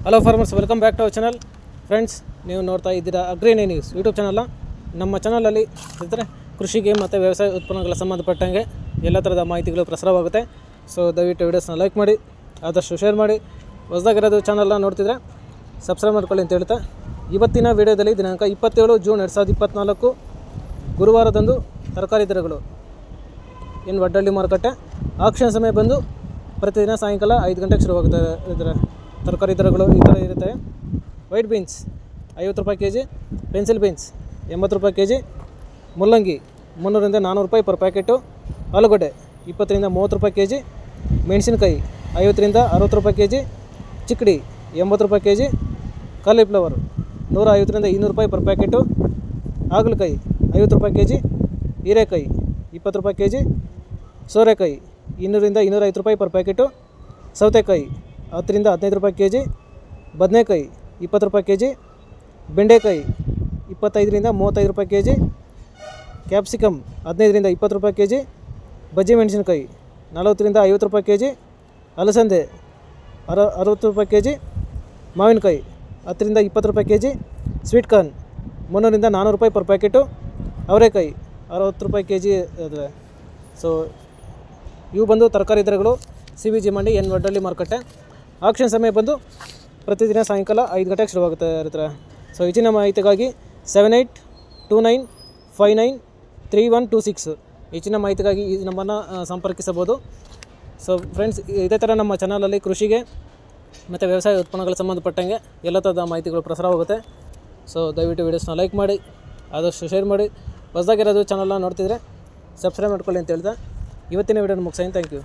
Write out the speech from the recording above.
Hello farmers, welcome back to our channel. Friends, ನೀವು ನೋಡ್ತಾ ಇದ್ದೀರಾ ಅಗ್ರಿನೇ ನ್ಯೂಸ್ ಯೂಟ್ಯೂಬ್ ಚಾನಲ್ನ. ನಮ್ಮ ಚಾನಲಲ್ಲಿ ಇದ್ದರೆ ಕೃಷಿಗೆ ಮತ್ತು ವ್ಯವಸಾಯ ಉತ್ಪನ್ನಗಳ ಸಂಬಂಧಪಟ್ಟಂಗೆ ಎಲ್ಲ ಥರದ ಮಾಹಿತಿಗಳು ಪ್ರಸಾರವಾಗುತ್ತೆ. ಸೊ ದಯವಿಟ್ಟು ವೀಡಿಯೋಸ್ನ ಲೈಕ್ ಮಾಡಿ, ಆದಷ್ಟು ಶೇರ್ ಮಾಡಿ. ಹೊಸದಾಗಿರೋದು ಚಾನಲ್ನ ನೋಡ್ತಿದ್ರೆ ಸಬ್ಸ್ಕ್ರೈಬ್ ಮಾಡ್ಕೊಳ್ಳಿ ಅಂತ ಹೇಳ್ತಾ, ಇವತ್ತಿನ ವೀಡಿಯೋದಲ್ಲಿ ದಿನಾಂಕ 27 ಜೂನ್ 2024 ಗುರುವಾರದಂದು ತರಕಾರಿ ದರಗಳು ಏನು ವಡ್ಡಳ್ಳಿ ಮಾರುಕಟ್ಟೆ ಆಕ್ಷನ್ ಸಮಯ ಬಂದು ಪ್ರತಿದಿನ ಸಾಯಂಕಾಲ 5 ಗಂಟೆಗೆ ಶುರುವಾಗುತ್ತೆ. ಇದರ ತರಕಾರಿ ದರಗಳು ಈ ಥರ ಇರುತ್ತೆ. ವೈಟ್ ಬೀನ್ಸ್ 50 ರೂಪಾಯಿ ಕೆ ಜಿ, ಪೆನ್ಸಿಲ್ ಬೀನ್ಸ್ 80 ರೂಪಾಯಿ ಕೆ ಜಿ, ಮುಲ್ಲಂಗಿ 300 ರಿಂದ 400 ರೂಪಾಯಿ ಪರ್ ಪ್ಯಾಕೆಟು, ಆಲೂಗಡ್ಡೆ 20 ರಿಂದ 30 ರೂಪಾಯಿ ಕೆ ಜಿ, ಮೆಣಸಿನಕಾಯಿ 50 ರಿಂದ 60 ರೂಪಾಯಿ ಕೆ ಜಿ, ಚಿಕ್ಕಡಿ 80 ರೂಪಾಯಿ ಕೆ ಜಿ, ಕಾಲಿಫ್ಲವರ್ 150 ರಿಂದ 200 ರೂಪಾಯಿ ಪರ್ ಪ್ಯಾಕೆಟು, ಹಾಗಲಕಾಯಿ 50 ರೂಪಾಯಿ ಕೆ ಜಿ, ಹೀರೆಕಾಯಿ 20 ರೂಪಾಯಿ ಕೆ ಜಿ, ಸೋರೆಕಾಯಿ 200 ರಿಂದ 250 ರೂಪಾಯಿ ಪರ್ ಪ್ಯಾಕೆಟು, ಸೌತೆಕಾಯಿ 10 ರಿಂದ 15 ರೂಪಾಯಿ ಕೆ ಜಿ, ಬದನೆಕಾಯಿ 20 ರೂಪಾಯಿ ಕೆ ಜಿ, ಬೆಂಡೆಕಾಯಿ 25 ರಿಂದ 35 ರೂಪಾಯಿ ಕೆ ಜಿ, ಕ್ಯಾಪ್ಸಿಕಮ್ 15 ರಿಂದ 20 ರೂಪಾಯಿ ಕೆ ಜಿ, ಬಜ್ಜಿ ಮೆಣಸಿನಕಾಯಿ 40 ರಿಂದ 50 ರೂಪಾಯಿ ಕೆ ಜಿ, ಅಲಸಂದೆ 60 ರೂಪಾಯಿ ಕೆ ಜಿ, ಮಾವಿನಕಾಯಿ 10 ರಿಂದ 20 ರೂಪಾಯಿ ಕೆ ಜಿ, ಸ್ವೀಟ್ ಕಾರ್ನ್ 300 ರಿಂದ 400 ರೂಪಾಯಿ ಪರ್ ಪ್ಯಾಕೆಟು, ಅವರೆಕಾಯಿ 60 ರೂಪಾಯಿ ಕೆ ಜಿ ಇದೆ. ಸೊ ಇವು ಬಂದು ತರಕಾರಿ ದರಗಳು CVG ಮಂಡಿ ಎನ್ ವಡ್ಡಳ್ಳಿ ಮಾರುಕಟ್ಟೆ. ಆಕ್ಷನ್ ಸಮಯ ಬಂದು ಪ್ರತಿದಿನ ಸಾಯಂಕಾಲ 5 ಗಂಟೆಗೆ ಶುರುವಾಗುತ್ತೆ ಇರ್ತಾರೆ. ಸೊ ಹೆಚ್ಚಿನ ಮಾಹಿತಿಗಾಗಿ 7829593126 ಹೆಚ್ಚಿನ ಮಾಹಿತಿಗಾಗಿ ಈ ನಮ್ಮನ್ನು ಸಂಪರ್ಕಿಸಬಹುದು. ಸೊ ಫ್ರೆಂಡ್ಸ್, ಇದೇ ಥರ ನಮ್ಮ ಚಾನಲಲ್ಲಿ ಕೃಷಿಗೆ ಮತ್ತು ವ್ಯವಸಾಯ ಉತ್ಪನ್ನಗಳ ಸಂಬಂಧಪಟ್ಟಂಗೆ ಎಲ್ಲ ಥರದ ಮಾಹಿತಿಗಳು ಪ್ರಸಾರವಾಗುತ್ತೆ. ಸೊ ದಯವಿಟ್ಟು ವೀಡಿಯೋಸ್ನ ಲೈಕ್ ಮಾಡಿ, ಆದಷ್ಟು ಶೇರ್ ಮಾಡಿ. ಹೊಸದಾಗಿರೋದು ಚಾನಲ್ನ ನೋಡ್ತಿದ್ರೆ ಸಬ್ಸ್ಕ್ರೈಬ್ ಮಾಡ್ಕೊಳ್ಳಿ ಅಂತ ಹೇಳ್ತಾ ಇವತ್ತಿನ ವೀಡಿಯೋನ ಮುಗಿಸ್ತೀನಿ. Thank you.